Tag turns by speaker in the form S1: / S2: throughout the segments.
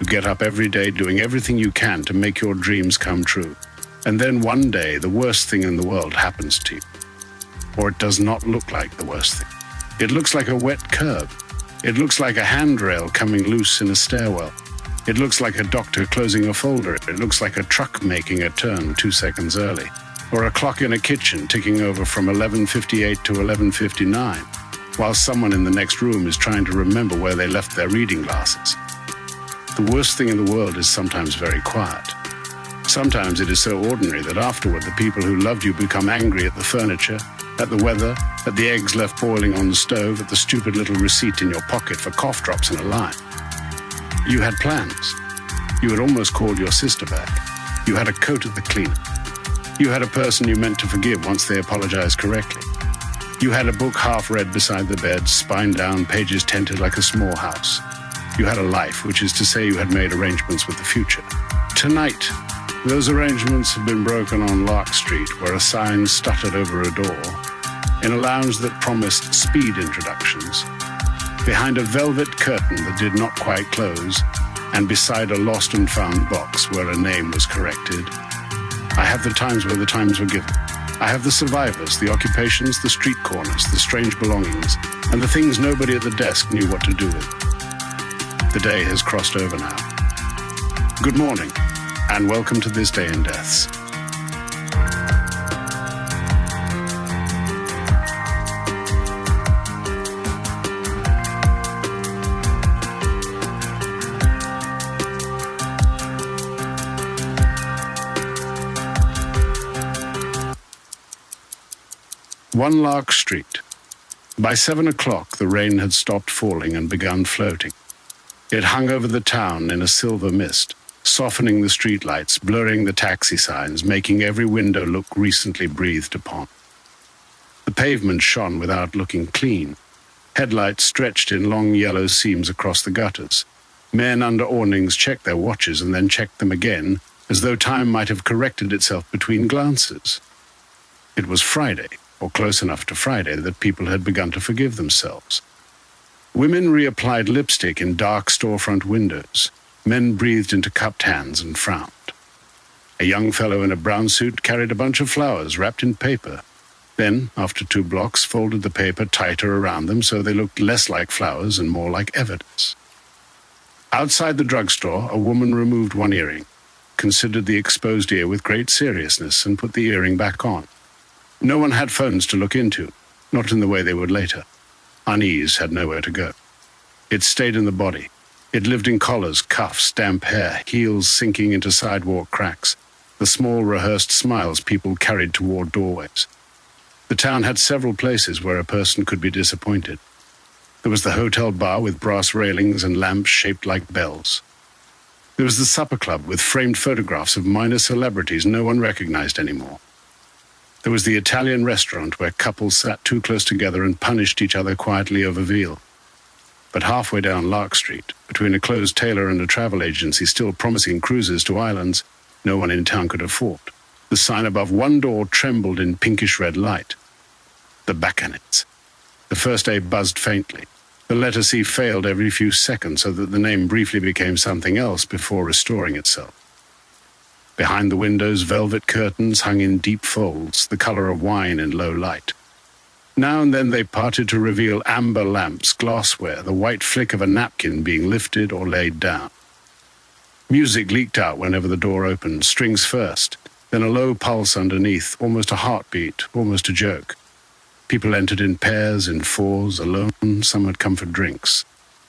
S1: You get up every day doing everything you can to make your dreams come true. And then one day, the worst thing in the world happens to you. Or it does not look like the worst thing. It looks like a wet curb. It looks like a handrail coming loose in a stairwell. It looks like a doctor closing a folder. It looks like a truck making a turn 2 seconds early. Or a clock in a kitchen ticking over from 11:58 to 11:59, while someone in the next room is trying to remember where they left their reading glasses. The worst thing in the world is sometimes very quiet. Sometimes it is so ordinary that afterward the people who loved you become angry at the furniture, at the weather, at the eggs left boiling on the stove, at the stupid little receipt in your pocket for cough drops and a lime. You had plans. You had almost called your sister back. You had a coat at the cleaner. You had a person you meant to forgive once they apologized correctly. You had a book half read beside the bed, spine down, pages tented like a small house. You had a life, which is to say you had made arrangements with the future. Tonight, those arrangements have been broken on Lark Street, where a sign stuttered over a door, in a lounge that promised speed introductions, behind a velvet curtain that did not quite close, and beside a lost and found box where a name was corrected. I have the times where the times were given. I have the survivors, the occupations, the street corners, the strange belongings, and the things nobody at the desk knew what to do with. The day has crossed over now. Good morning, and welcome to this day in deaths. One Lark Street. By 7 o'clock, the rain had stopped falling and begun floating. It hung over the town in a silver mist, softening the streetlights, blurring the taxi signs, making every window look recently breathed upon. The pavement shone without looking clean. Headlights stretched in long yellow seams across the gutters. Men under awnings checked their watches and then checked them again, as though time might have corrected itself between glances. It was Friday, or close enough to Friday that people had begun to forgive themselves. Women reapplied lipstick in dark storefront windows. Men breathed into cupped hands and frowned. A young fellow in a brown suit carried a bunch of flowers wrapped in paper. Then, after 2 blocks, folded the paper tighter around them so they looked less like flowers and more like evidence. Outside the drugstore, a woman removed one earring, considered the exposed ear with great seriousness, and put the earring back on. No one had phones to look into, not in the way they would later. Unease had nowhere to go. It stayed in the body. It lived in collars, cuffs, damp hair, heels sinking into sidewalk cracks, the small rehearsed smiles people carried toward doorways. The town had several places where a person could be disappointed. There was the hotel bar with brass railings and lamps shaped like bells. There was the supper club with framed photographs of minor celebrities no one recognized anymore. There was the Italian restaurant where couples sat too close together and punished each other quietly over veal. But halfway down Lark Street, between a closed tailor and a travel agency still promising cruises to islands no one in town could afford, the sign above one door trembled in pinkish-red light. The Bacchanids. The first A buzzed faintly. The letter C failed every few seconds so that the name briefly became something else before restoring itself. Behind the windows, velvet curtains hung in deep folds, the color of wine in low light. Now and then they parted to reveal amber lamps, glassware, the white flick of a napkin being lifted or laid down. Music leaked out whenever the door opened, strings first, then a low pulse underneath, almost a heartbeat, almost a joke. People entered in pairs, in fours, alone. Some had come for drinks.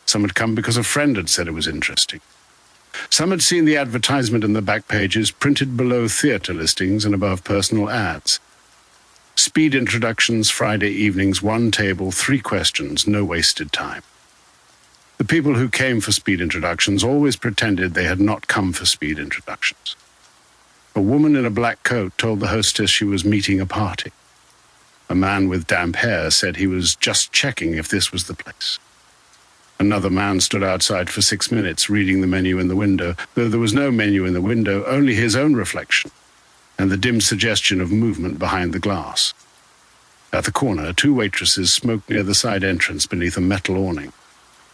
S1: Some had come because a friend had said it was interesting. Some had seen the advertisement in the back pages, printed below theater listings and above personal ads. Speed introductions, Friday evenings, 1 table, 3 questions, no wasted time. The people who came for speed introductions always pretended they had not come for speed introductions. A woman in a black coat told the hostess she was meeting a party. A man with damp hair said he was just checking if this was the place. Another man stood outside for 6 minutes reading the menu in the window, though there was no menu in the window, only his own reflection and the dim suggestion of movement behind the glass. At the corner, 2 waitresses smoked near the side entrance beneath a metal awning.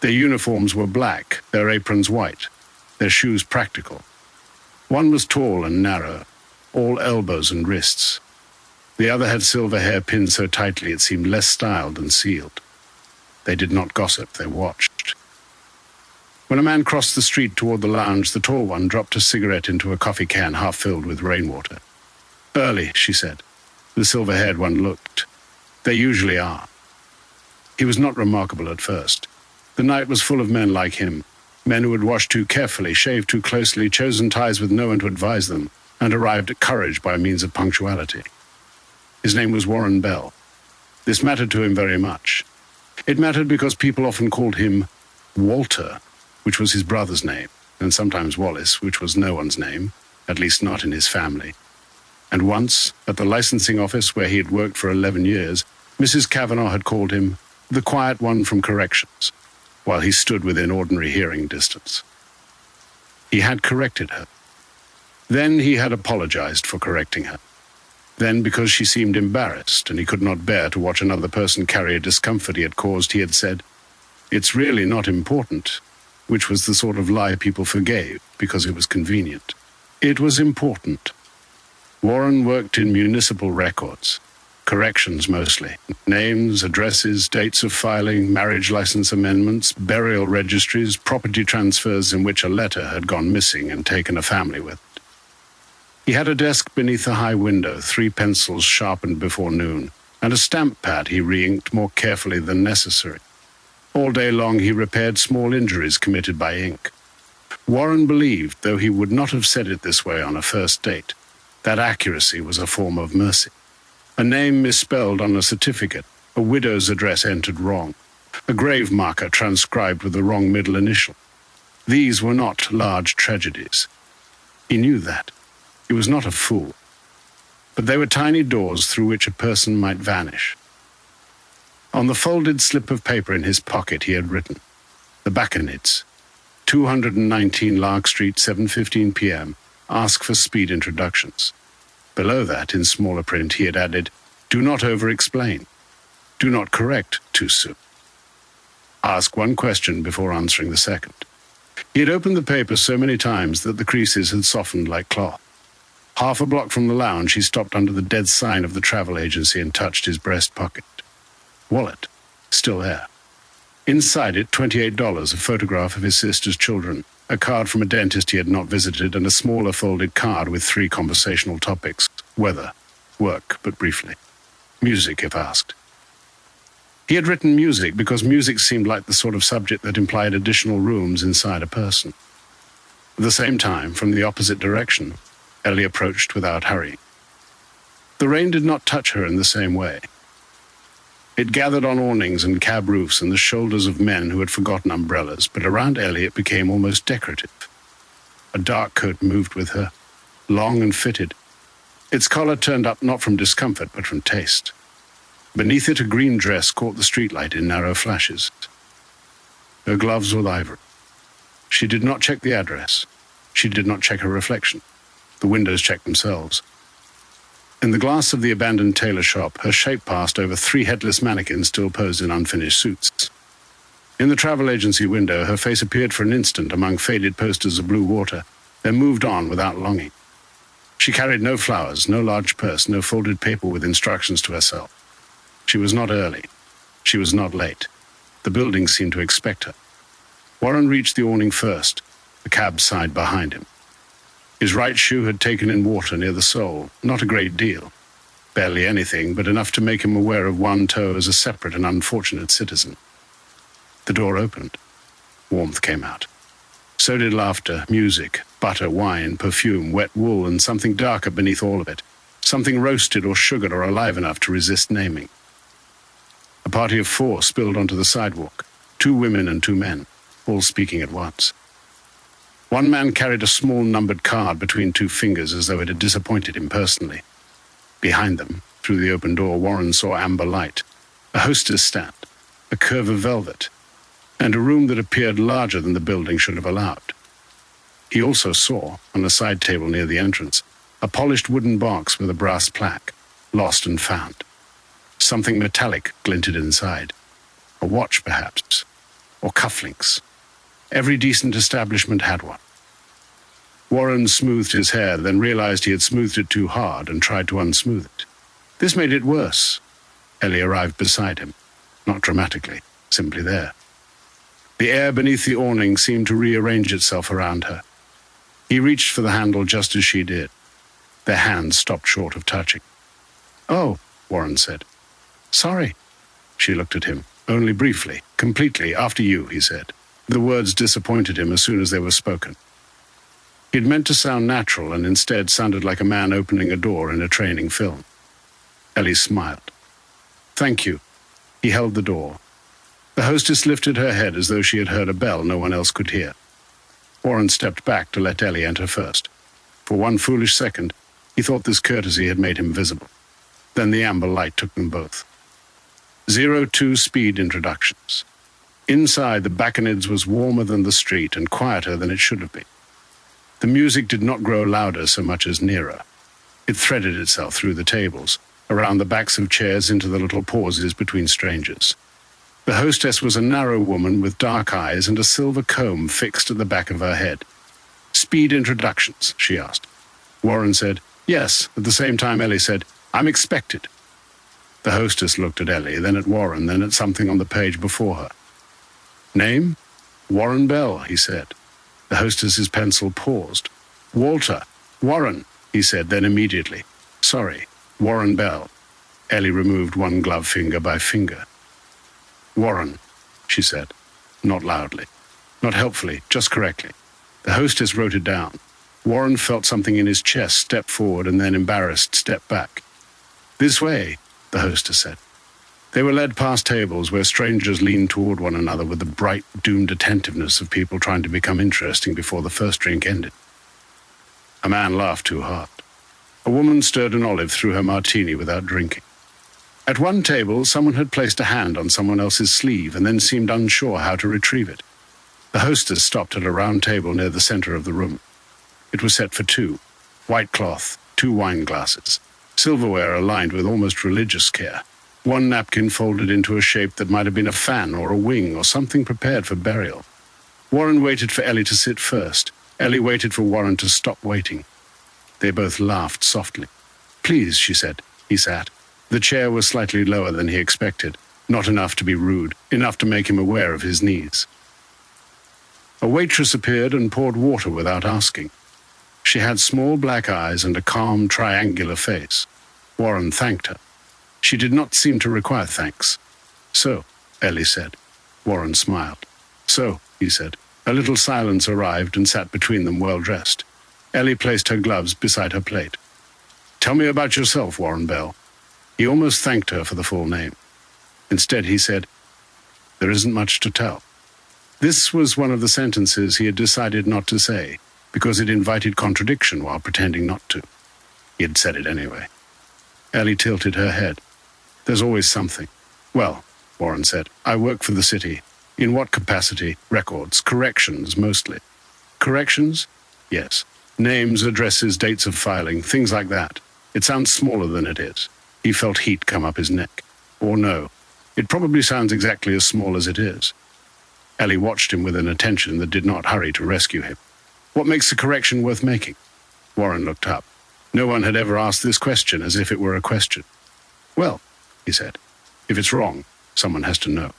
S1: Their uniforms were black, their aprons white. their shoes practical. One was tall and narrow, all elbows and wrists. The other had silver hair pinned so tightly it seemed less styled than sealed. They did not gossip, they watched. When a man crossed the street toward the lounge, the tall one dropped a cigarette into a coffee can half filled with rainwater. "Early," she said. The silver-haired one looked. "They usually are." He was not remarkable at first. The night was full of men like him, men who had washed too carefully, shaved too closely, chosen ties with no one to advise them, and arrived at courage by means of punctuality. His name was Warren Bell. This mattered to him very much. It mattered because people often called him Walter, which was his brother's name, and sometimes Wallace, which was no one's name, at least not in his family. And once, at the licensing office where he had worked for 11 years, Mrs. Kavanagh had called him the quiet one from corrections, while he stood within ordinary hearing distance. He had corrected her. Then he had apologized for correcting her. Then, because she seemed embarrassed and he could not bear to watch another person carry a discomfort he had caused, he had said, "It's really not important," which was the sort of lie people forgave because it was convenient. It was important. Warren worked in municipal records, corrections mostly, names, addresses, dates of filing, marriage license amendments, burial registries, property transfers in which a letter had gone missing and taken a family with it. He had a desk beneath a high window, 3 pencils sharpened before noon, and a stamp pad he re-inked more carefully than necessary. All day long he repaired small injuries committed by ink. Warren believed, though he would not have said it this way on a first date, that accuracy was a form of mercy. A name misspelled on a certificate, a widow's address entered wrong, a grave marker transcribed with the wrong middle initial. These were not large tragedies. He knew that. He was not a fool. But they were tiny doors through which a person might vanish. On the folded slip of paper in his pocket he had written, "The Bacchanids, 219 Lark Street, 7:15 p.m. Ask for speed introductions." Below that, in smaller print, he had added, "Do not overexplain. Do not correct too soon. Ask one question before answering the second." He had opened the paper so many times that the creases had softened like cloth. Half a block from the lounge, he stopped under the dead sign of the travel agency and touched his breast pocket. Wallet, still there. Inside it, $28, a photograph of his sister's children, a card from a dentist he had not visited, and a smaller folded card with 3 conversational topics: weather, work, but briefly, music if asked. He had written music because music seemed like the sort of subject that implied additional rooms inside a person. At the same time, from the opposite direction, Ellie approached without hurrying. The rain did not touch her in the same way. It gathered on awnings and cab roofs and the shoulders of men who had forgotten umbrellas, but around Ellie it became almost decorative. A dark coat moved with her, long and fitted. Its collar turned up not from discomfort, but from taste. Beneath it, a green dress caught the streetlight in narrow flashes. Her gloves were ivory. She did not check the address. She did not check her reflection. The windows checked themselves. In the glass of the abandoned tailor shop, her shape passed over 3 headless mannequins still posed in unfinished suits. In the travel agency window, her face appeared for an instant among faded posters of blue water, then moved on without longing. She carried no flowers, no large purse, no folded paper with instructions to herself. She was not early. She was not late. The building seemed to expect her. Warren reached the awning first, the cab side behind him. His right shoe had taken in water near the sole, not a great deal. Barely anything, but enough to make him aware of one toe as a separate and unfortunate citizen. The door opened. Warmth came out. So did laughter, music, butter, wine, perfume, wet wool, and something darker beneath all of it. Something roasted or sugared or alive enough to resist naming. A party of 4 spilled onto the sidewalk, 2 women and 2 men, all speaking at once. One man carried a small numbered card between 2 fingers as though it had disappointed him personally. Behind them, through the open door, Warren saw amber light, a hostess stand, a curve of velvet, and a room that appeared larger than the building should have allowed. He also saw, on a side table near the entrance, a polished wooden box with a brass plaque, lost and found. Something metallic glinted inside. A watch, perhaps, or cufflinks. Every decent establishment had one. Warren smoothed his hair, then realized he had smoothed it too hard and tried to unsmooth it. This made it worse. Ellie arrived beside him, not dramatically, simply there. The air beneath the awning seemed to rearrange itself around her. He reached for the handle just as she did. Their hands stopped short of touching. "Oh," Warren said. "Sorry." She looked at him, only briefly, completely. "After you," he said. The words disappointed him as soon as they were spoken. He'd meant to sound natural and instead sounded like a man opening a door in a training film. Ellie smiled. "Thank you." He held the door. The hostess lifted her head as though she had heard a bell no one else could hear. Warren stepped back to let Ellie enter first. For one foolish second, he thought this courtesy had made him visible. Then the amber light took them both. 02 speed introductions. Inside, the Bacchanids was warmer than the street and quieter than it should have been. The music did not grow louder so much as nearer. It threaded itself through the tables, around the backs of chairs into the little pauses between strangers. The hostess was a narrow woman with dark eyes and a silver comb fixed at the back of her head. "Speed introductions?" she asked. Warren said, "Yes." At the same time, Ellie said, "I'm expected." The hostess looked at Ellie, then at Warren, then at something on the page before her. "Name?" "Warren Bell," he said. The hostess's pencil paused. "Walter." "Warren," he said, then immediately, "Sorry, Warren Bell." Ellie removed one glove finger by finger. "Warren," she said, not loudly, not helpfully, just correctly. The hostess wrote it down. Warren felt something in his chest, stepped forward, and then, embarrassed, stepped back. "This way," the hostess said. They were led past tables where strangers leaned toward one another with the bright, doomed attentiveness of people trying to become interesting before the first drink ended. A man laughed too hard. A woman stirred an olive through her martini without drinking. At one table, someone had placed a hand on someone else's sleeve and then seemed unsure how to retrieve it. The hostess stopped at a round table near the center of the room. It was set for two. White cloth, 2 wine glasses. Silverware aligned with almost religious care. One napkin folded into a shape that might have been a fan or a wing or something prepared for burial. Warren waited for Ellie to sit first. Ellie waited for Warren to stop waiting. They both laughed softly. "Please," she said. He sat. The chair was slightly lower than he expected, not enough to be rude, enough to make him aware of his knees. A waitress appeared and poured water without asking. She had small black eyes and a calm, triangular face. Warren thanked her. She did not seem to require thanks. "So," Ellie said. Warren smiled. "So," he said. A little silence arrived and sat between them, well-dressed. Ellie placed her gloves beside her plate. "Tell me about yourself, Warren Bell." He almost thanked her for the full name. Instead, he said, "There isn't much to tell." This was one of the sentences he had decided not to say, because it invited contradiction while pretending not to. He had said it anyway. Ellie tilted her head. "There's always something." "Well," Warren said, "I work for the city." "In what capacity?" "Records, corrections, mostly." "Corrections?" "Yes. Names, addresses, dates of filing, things like that. It sounds smaller than it is." He felt heat come up his neck. Or no, it probably sounds exactly as small as it is. Ellie watched him with an attention that did not hurry to rescue him. "What makes a correction worth making?" Warren looked up. No one had ever asked this question as if it were a question. "Well," he said, "if it's wrong, someone has to know.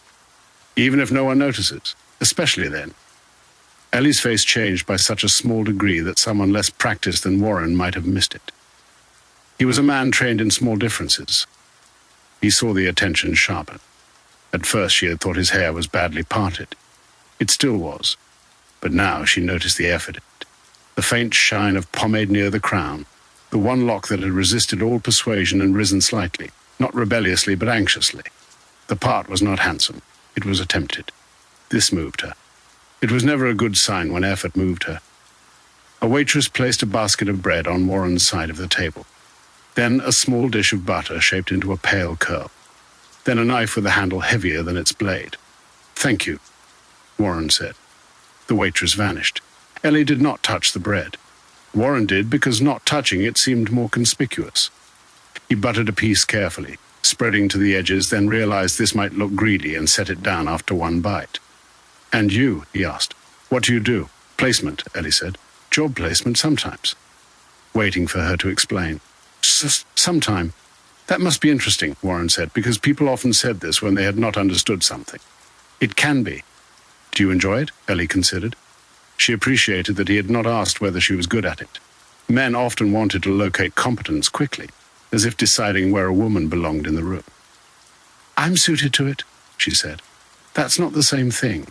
S1: Even if no one notices, especially then." Ellie's face changed by such a small degree that someone less practiced than Warren might have missed it. He was a man trained in small differences. He saw the attention sharpen. At first she had thought his hair was badly parted. It still was. But now she noticed the effort in it. The faint shine of pomade near the crown, the one lock that had resisted all persuasion and risen slightly, not rebelliously but anxiously. The part was not handsome. It was attempted. This moved her. It was never a good sign when effort moved her. A waitress placed a basket of bread on Warren's side of the table. Then a small dish of butter shaped into a pale curl. Then a knife with a handle heavier than its blade. "Thank you," Warren said. The waitress vanished. Ellie did not touch the bread. Warren did because not touching it seemed more conspicuous. He buttered a piece carefully, spreading to the edges, then realized this might look greedy and set it down after one bite. "And you?" he asked. "What do you do?" "Placement," Ellie said. Job placement sometimes. Waiting for her to explain. Sometime. That must be interesting, Warren said, because people often said this when they had not understood something. It can be. Do you enjoy it? Ellie considered. She appreciated that he had not asked whether she was good at it. Men often wanted to locate competence quickly, as if deciding where a woman belonged in the room. I'm suited to it, she said. That's not the same thing.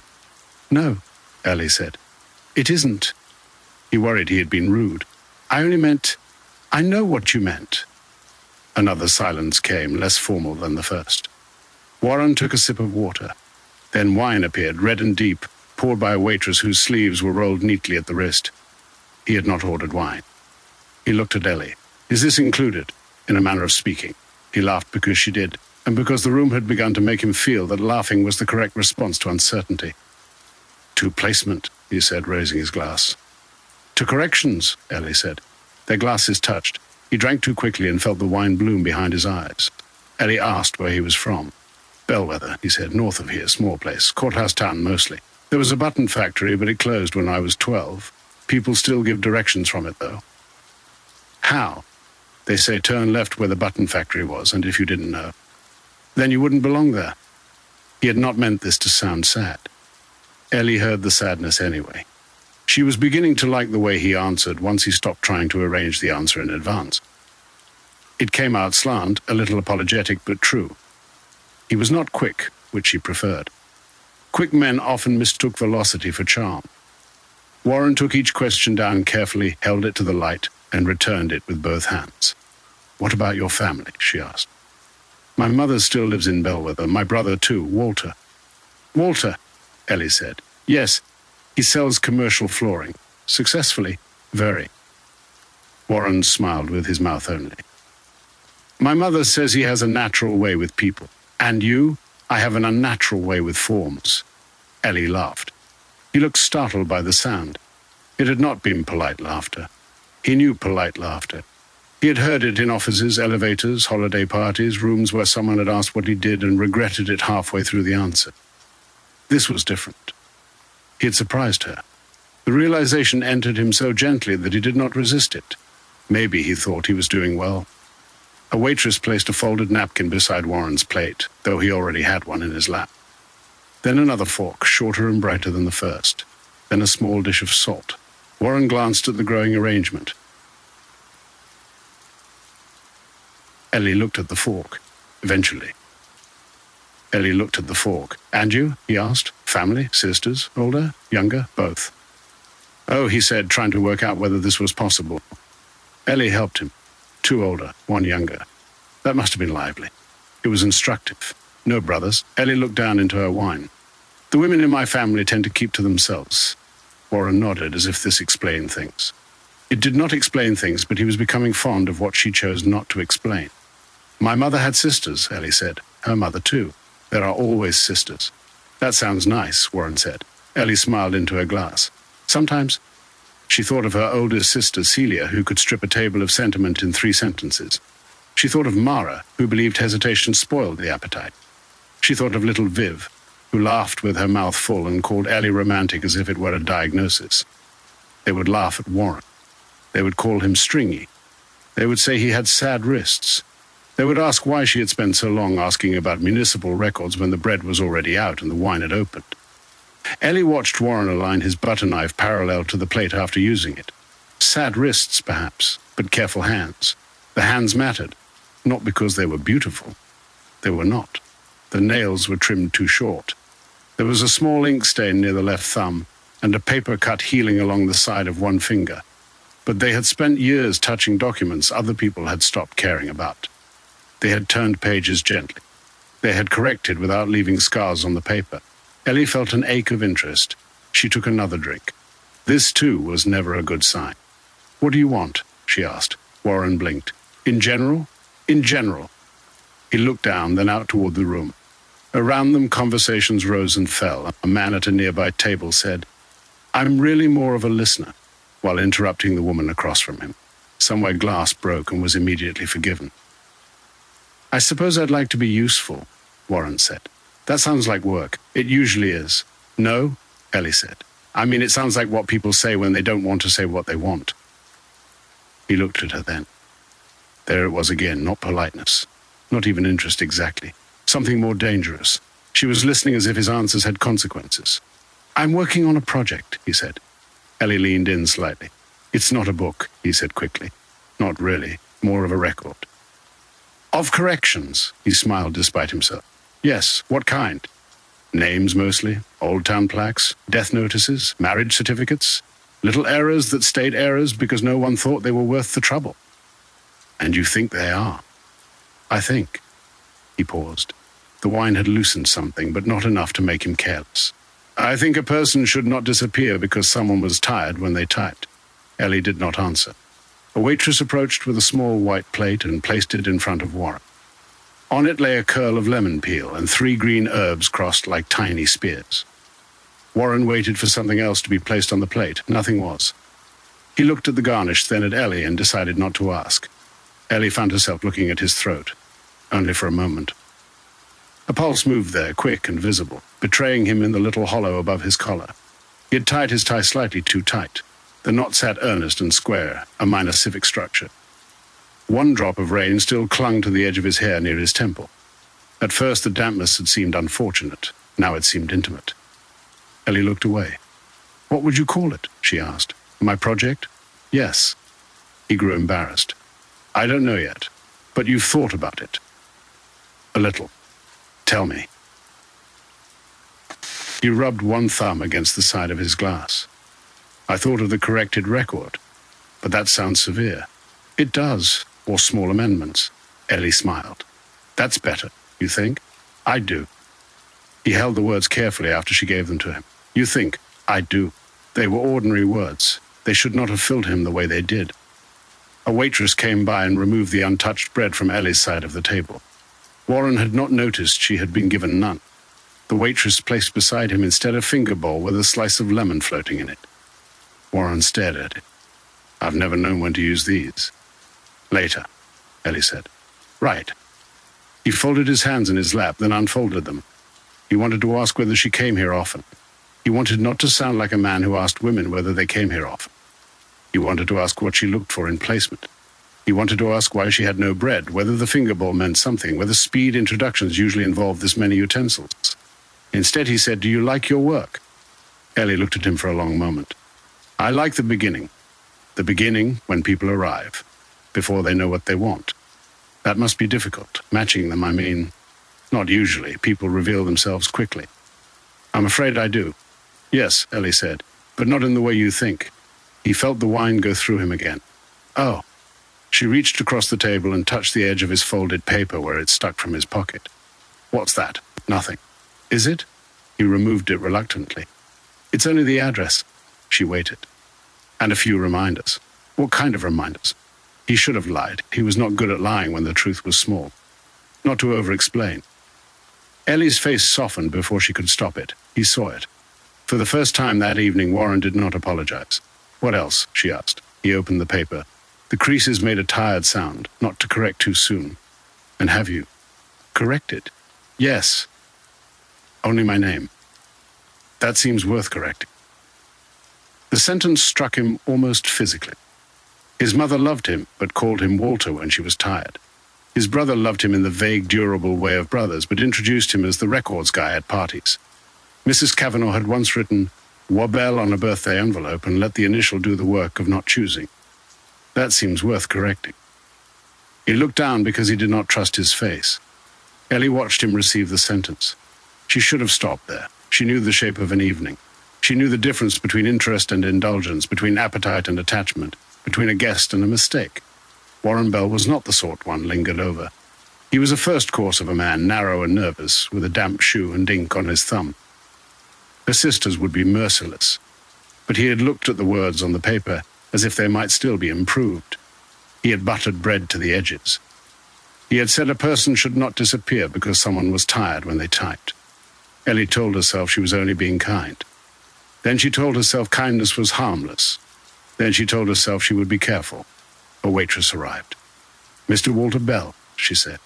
S1: No, Ellie said. It isn't. He worried he had been rude. I only meant, I know what you meant. Another silence came, less formal than the first. Warren took a sip of water. Then wine appeared, red and deep, poured by a waitress whose sleeves were rolled neatly at the wrist. He had not ordered wine. He looked at Ellie. Is this included, in a manner of speaking? He laughed because she did, and because the room had begun to make him feel that laughing was the correct response to uncertainty. To placement, he said, raising his glass. To corrections, Ellie said. Their glasses touched. He drank too quickly and felt the wine bloom behind his eyes. Ellie asked where he was from. Bellwether, he said, north of here, small place, courthouse town mostly. There was a button factory, but it closed when I was 12. People still give directions from it, though. How? They say turn left where the button factory was, and if you didn't know. Then you wouldn't belong there. He had not meant this to sound sad. Ellie heard the sadness anyway. She was beginning to like the way he answered once he stopped trying to arrange the answer in advance. It came out slant, a little apologetic, but true. He was not quick, which she preferred. Quick men often mistook velocity for charm. Warren took each question down carefully, held it to the light, and returned it with both hands. What about your family? She asked. My mother still lives in Bellwether, my brother too, Walter. Walter, Ellie said. Yes, he sells commercial flooring. Successfully, very. Warren smiled with his mouth only. My mother says he has a natural way with people. And you? I have an unnatural way with forms. Ellie laughed. He looked startled by the sound. It had not been polite laughter. He knew polite laughter. He had heard it in offices, elevators, holiday parties, rooms where someone had asked what he did and regretted it halfway through the answer. This was different. He had surprised her. The realization entered him so gently that he did not resist it. Maybe he thought he was doing well. A waitress placed a folded napkin beside Warren's plate, though he already had one in his lap. Then another fork, shorter and brighter than the first. Then a small dish of salt. Warren glanced at the growing arrangement. Ellie looked at the fork, eventually. Ellie looked at the fork. And you? He asked. Family? Sisters? Older? Younger? Both. Oh, he said, trying to work out whether this was possible. Ellie helped him. 2 older, 1 younger. That must have been lively. It was instructive. No brothers. Ellie looked down into her wine. The women in my family tend to keep to themselves. Warren nodded as if this explained things. It did not explain things, but he was becoming fond of what she chose not to explain. My mother had sisters, Ellie said. Her mother too. There are always sisters. That sounds nice, Warren said. Ellie smiled into her glass. Sometimes. She thought of her oldest sister, Celia, who could strip a table of sentiment in 3 sentences. She thought of Mara, who believed hesitation spoiled the appetite. She thought of little Viv, who laughed with her mouth full and called Ellie romantic as if it were a diagnosis. They would laugh at Warren. They would call him stringy. They would say he had sad wrists. They would ask why she had spent so long asking about municipal records when the bread was already out and the wine had opened. Ellie watched Warren align his butter knife parallel to the plate after using it. Sad wrists, perhaps, but careful hands. The hands mattered, not because they were beautiful. They were not. The nails were trimmed too short. There was a small ink stain near the left thumb and a paper cut healing along the side of one finger. But they had spent years touching documents other people had stopped caring about. They had turned pages gently. They had corrected without leaving scars on the paper. Ellie felt an ache of interest. She took another drink. This, too, was never a good sign. What do you want? She asked. Warren blinked. In general? In general. He looked down, then out toward the room. Around them, conversations rose and fell. A man at a nearby table said, I'm really more of a listener, while interrupting the woman across from him. Somewhere glass broke and was immediately forgiven. I suppose I'd like to be useful, Warren said. That sounds like work. It usually is. No, Ellie said. I mean, it sounds like what people say when they don't want to say what they want. He looked at her then. There it was again, not politeness, not even interest exactly. Something more dangerous. She was listening as if his answers had consequences. I'm working on a project, he said. Ellie leaned in slightly. It's not a book, he said quickly. Not really, more of a record. Of corrections, he smiled despite himself. Yes, what kind? Names mostly, old town plaques, death notices, marriage certificates, little errors that stayed errors because no one thought they were worth the trouble. And you think they are? I think. He paused. The wine had loosened something, but not enough to make him careless. I think a person should not disappear because someone was tired when they typed. Ellie did not answer. A waitress approached with a small white plate and placed it in front of Warren. On it lay a curl of lemon peel and 3 green herbs crossed like tiny spears. Warren waited for something else to be placed on the plate. Nothing was. He looked at the garnish, then at Ellie, and decided not to ask. Ellie found herself looking at his throat, only for a moment. A pulse moved there, quick and visible, betraying him in the little hollow above his collar. He had tied his tie slightly too tight. The knot sat earnest and square, a minor civic structure. One drop of rain still clung to the edge of his hair near his temple. At first the dampness had seemed unfortunate. Now it seemed intimate. Ellie looked away. What would you call it? She asked. My project? Yes. He grew embarrassed. I don't know yet, but you've thought about it. A little. Tell me. He rubbed one thumb against the side of his glass. I thought of the corrected record, but that sounds severe. It does, or small amendments. Ellie smiled. That's better, you think? I do. He held the words carefully after she gave them to him. You think? I do. They were ordinary words. They should not have filled him the way they did. A waitress came by and removed the untouched bread from Ellie's side of the table. Warren had not noticed she had been given none. The waitress placed beside him instead a finger bowl with a slice of lemon floating in it. Warren stared at it. I've never known when to use these. Later, Ellie said. Right. He folded his hands in his lap, then unfolded them. He wanted to ask whether she came here often. He wanted not to sound like a man who asked women whether they came here often. He wanted to ask what she looked for in placement. He wanted to ask why she had no bread, whether the finger bowl meant something, whether speed introductions usually involved this many utensils. Instead, he said, Do you like your work? Ellie looked at him for a long moment. I like the beginning. The beginning when people arrive, before they know what they want. That must be difficult. Matching them, I mean, not usually. People reveal themselves quickly. I'm afraid I do. Yes, Ellie said, but not in the way you think. He felt the wine go through him again. Oh. She reached across the table and touched the edge of his folded paper where it stuck from his pocket. What's that? Nothing. Is it? He removed it reluctantly. It's only the address. She waited. And a few reminders. What kind of reminders? He should have lied. He was not good at lying when the truth was small. Not to overexplain. Ellie's face softened before she could stop it. He saw it. For the first time that evening, Warren did not apologize. What else? She asked. He opened the paper. The creases made a tired sound, not to correct too soon. And have you corrected? Yes. Only my name. That seems worth correcting. The sentence struck him almost physically. His mother loved him, but called him Walter when she was tired. His brother loved him in the vague, durable way of brothers, but introduced him as the records guy at parties. Mrs. Kavanagh had once written Wabel on a birthday envelope and let the initial do the work of not choosing. That seems worth correcting. He looked down because he did not trust his face. Ellie watched him receive the sentence. She should have stopped there. She knew the shape of an evening. She knew the difference between interest and indulgence, between appetite and attachment, between a guest and a mistake. Warren Bell was not the sort one lingered over. He was a first course of a man, narrow and nervous, with a damp shoe and ink on his thumb. Her sisters would be merciless, but he had looked at the words on the paper as if they might still be improved. He had buttered bread to the edges. He had said a person should not disappear because someone was tired when they typed. Ellie told herself she was only being kind. Then she told herself kindness was harmless. Then she told herself she would be careful. A waitress arrived. Mr. Walter Bell, she said.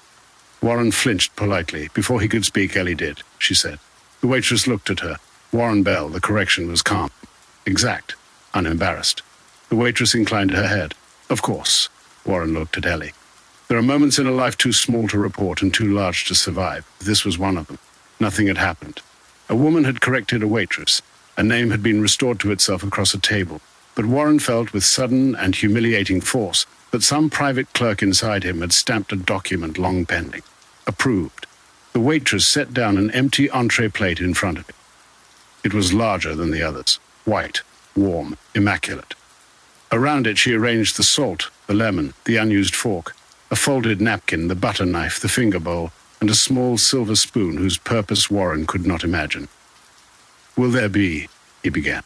S1: Warren flinched politely. Before he could speak, Ellie did, she said. The waitress looked at her. Warren Bell, the correction was calm. exact, unembarrassed. The waitress inclined her head. Of course. Warren looked at Ellie. There are moments in a life too small to report and too large to survive. This was one of them. Nothing had happened. A woman had corrected a waitress. A name had been restored to itself across a table. But Warren felt with sudden and humiliating force that some private clerk inside him had stamped a document long pending. Approved. The waitress set down an empty entree plate in front of him. It was larger than the others. White, warm, immaculate. Around it she arranged the salt, the lemon, the unused fork, a folded napkin, the butter knife, the finger bowl, and a small silver spoon whose purpose Warren could not imagine. "Will there be?" he began.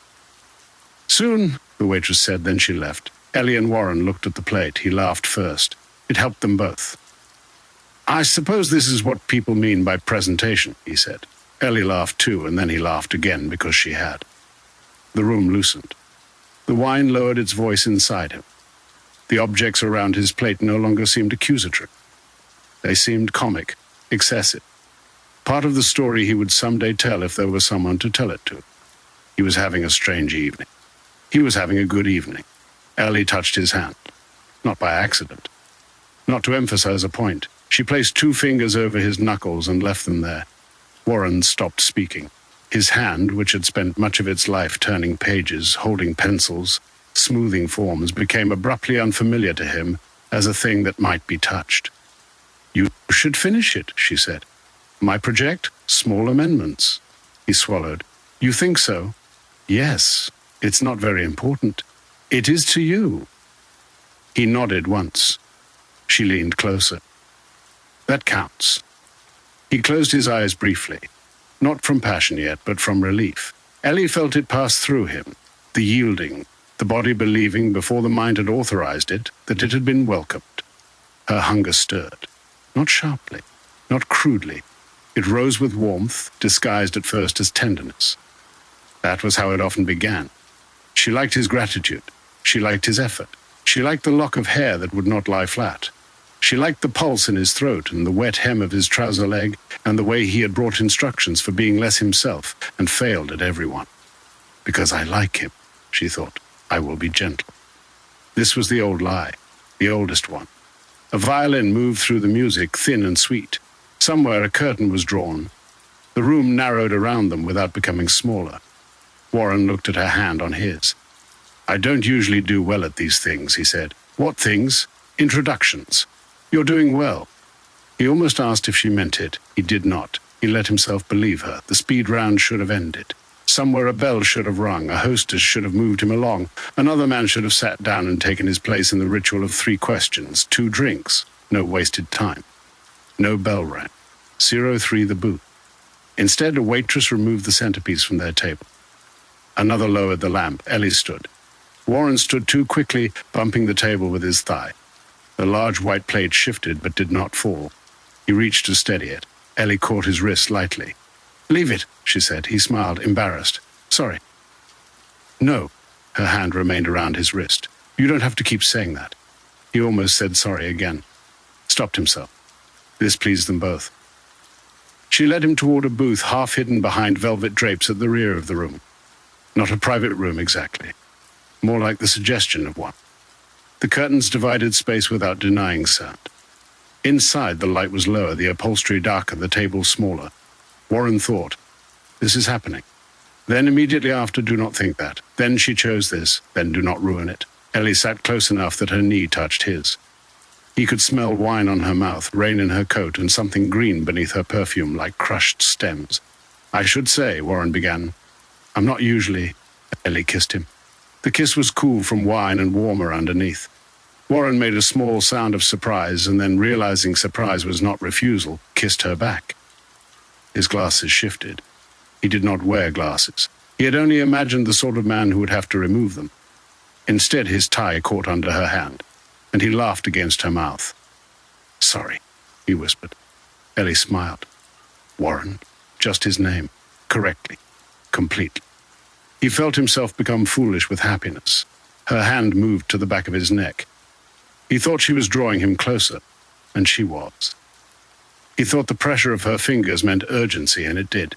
S1: "Soon," the waitress said, then she left. Ellie and Warren looked at the plate. He laughed first. It helped them both. "I suppose this is what people mean by presentation," he said. Ellie laughed too, and then he laughed again because she had. The room loosened. The wine lowered its voice inside him. The objects around his plate no longer seemed accusatory. They seemed comic, excessive. Part of the story he would someday tell if there was someone to tell it to. He was having a strange evening. He was having a good evening. Ellie touched his hand. Not by accident. Not to emphasize a point. She placed 2 fingers over his knuckles and left them there. Warren stopped speaking. His hand, which had spent much of its life turning pages, holding pencils, smoothing forms, became abruptly unfamiliar to him as a thing that might be touched. "You should finish it," she said. "My project? Small amendments." He swallowed. "You think so?" "Yes. It's not very important." "It is to you." He nodded once. She leaned closer. "That counts." He closed his eyes briefly. Not from passion yet, but from relief. Ellie felt it pass through him, the yielding, the body believing before the mind had authorized it that it had been welcomed. Her hunger stirred. Not sharply, not crudely. It rose with warmth, disguised at first as tenderness. That was how it often began. She liked his gratitude. She liked his effort. She liked the lock of hair that would not lie flat. She liked the pulse in his throat and the wet hem of his trouser leg and the way he had brought instructions for being less himself and failed at everyone. "Because I like him," she thought, "I will be gentle." This was the old lie, the oldest one. A violin moved through the music, thin and sweet. Somewhere a curtain was drawn. The room narrowed around them without becoming smaller. Warren looked at her hand on his. "I don't usually do well at these things," he said. "What things?" "Introductions." "You're doing well." He almost asked if she meant it. He did not. He let himself believe her. The speed round should have ended. Somewhere a bell should have rung. A hostess should have moved him along. Another man should have sat down and taken his place in the ritual of 3 questions, 2 drinks. No wasted time. No bell rang. 03 the booth. Instead, a waitress removed the centerpiece from their table. Another lowered the lamp. Ellie stood. Warren stood too quickly, bumping the table with his thigh. The large white plate shifted but did not fall. He reached to steady it. Ellie caught his wrist lightly. "Leave it," she said. He smiled, embarrassed. "Sorry." "No." Her hand remained around his wrist. "You don't have to keep saying that." He almost said sorry again. Stopped himself. This pleased them both. She led him toward a booth half hidden behind velvet drapes at the rear of the room. Not a private room exactly. More like the suggestion of one. The curtains divided space without denying sound. Inside, the light was lower, the upholstery darker, the table smaller. Warren thought, "This is happening." Then immediately after, "Do not think that." Then she chose this, then "Do not ruin it." Ellie sat close enough that her knee touched his. He could smell wine on her mouth, rain in her coat, and something green beneath her perfume like crushed stems. "I should say," Warren began, "I'm not usually—" Ellie kissed him. The kiss was cool from wine and warmer underneath. Warren made a small sound of surprise and then, realizing surprise was not refusal, kissed her back. His glasses shifted. He did not wear glasses. He had only imagined the sort of man who would have to remove them. Instead, his tie caught under her hand, and he laughed against her mouth. "Sorry," he whispered. Ellie smiled. Warren, just his name, correctly, completely. He felt himself become foolish with happiness. Her hand moved to the back of his neck. He thought she was drawing him closer, and she was. He thought the pressure of her fingers meant urgency, and it did.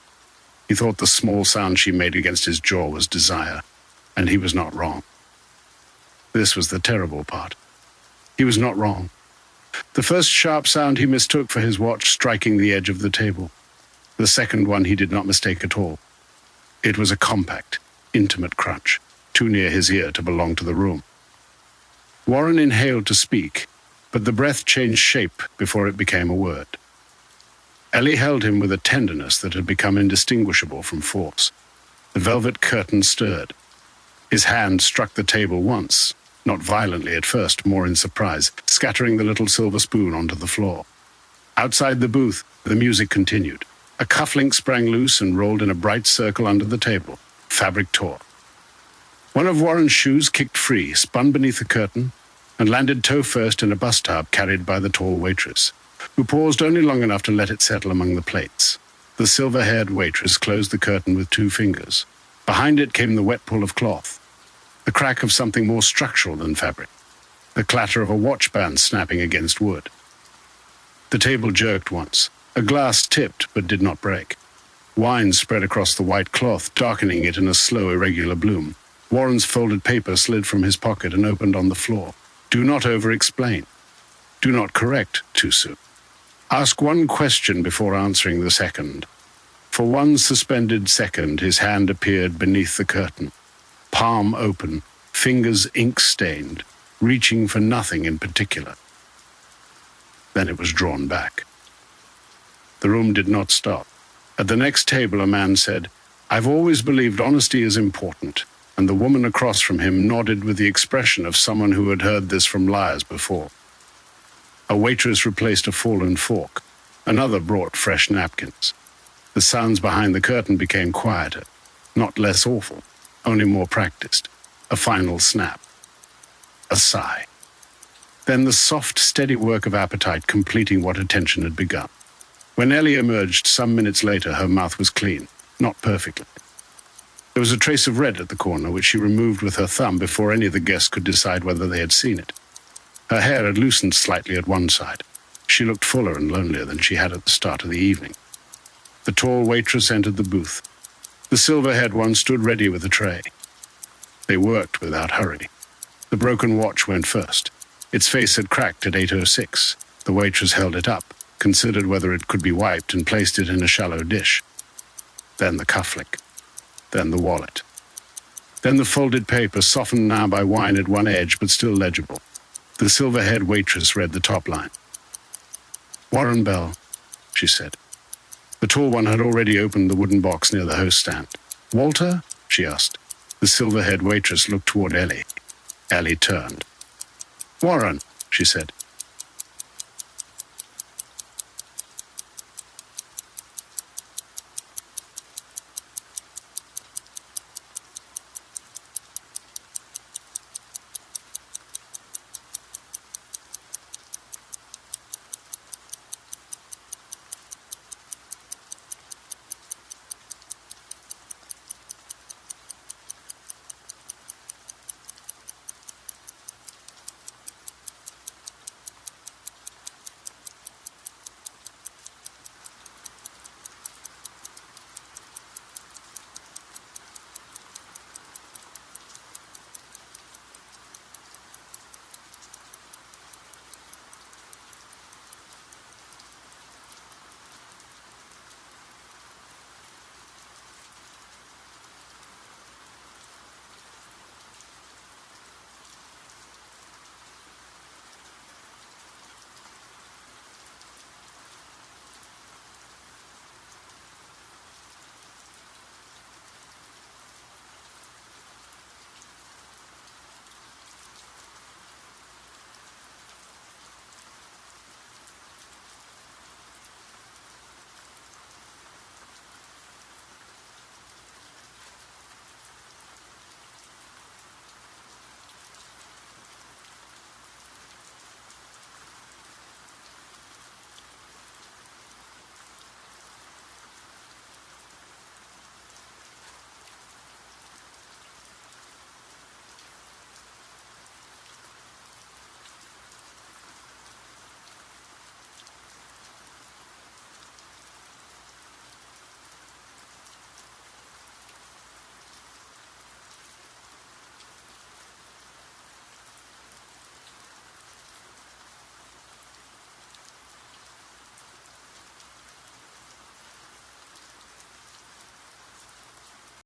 S1: He thought the small sound she made against his jaw was desire. And he was not wrong. This was the terrible part. He was not wrong. The first sharp sound he mistook for his watch striking the edge of the table. The second one he did not mistake at all. It was a compact, intimate crunch, too near his ear to belong to the room. Warren inhaled to speak, but the breath changed shape before it became a word. Ellie held him with a tenderness that had become indistinguishable from force. The velvet curtain stirred. His hand struck the table once, not violently at first, more in surprise, scattering the little silver spoon onto the floor. Outside the booth, the music continued. A cufflink sprang loose and rolled in a bright circle under the table. Fabric tore. One of Warren's shoes kicked free, spun beneath the curtain, and landed toe first in a bus tub carried by the tall waitress, who paused only long enough to let it settle among the plates. The silver-haired waitress closed the curtain with 2 fingers. Behind it came the wet pull of cloth, the crack of something more structural than fabric, the clatter of a watch band snapping against wood. The table jerked once. A glass tipped but did not break. Wine spread across the white cloth, darkening it in a slow, irregular bloom. Warren's folded paper slid from his pocket and opened on the floor. Do not overexplain. Do not correct too soon. Ask one question before answering the second. For one suspended second, his hand appeared beneath the curtain, palm open, fingers ink-stained, reaching for nothing in particular. Then it was drawn back. The room did not stop. At the next table, a man said, "I've always believed honesty is important," and the woman across from him nodded with the expression of someone who had heard this from liars before. A waitress replaced a fallen fork. Another brought fresh napkins. The sounds behind the curtain became quieter, not less awful, only more practiced. A final snap. A sigh. Then the soft, steady work of appetite completing what attention had begun. When Ellie emerged some minutes later, her mouth was clean, not perfectly. There was a trace of red at the corner, which she removed with her thumb before any of the guests could decide whether they had seen it. Her hair had loosened slightly at one side. She looked fuller and lonelier than she had at the start of the evening. The tall waitress entered the booth. The silver-haired one stood ready with a tray. They worked without hurry. The broken watch went first. Its face had cracked at 8:06. The waitress held it up, considered whether it could be wiped, and placed it in a shallow dish. Then the cufflink. Then the wallet. Then the folded paper, softened now by wine at one edge, but still legible. The silver-haired waitress read the top line. "Warren Bell," she said. The tall one had already opened the wooden box near the host stand. "Walter?" she asked. The silver-haired waitress looked toward Ellie. Ellie turned. "Warren," she said.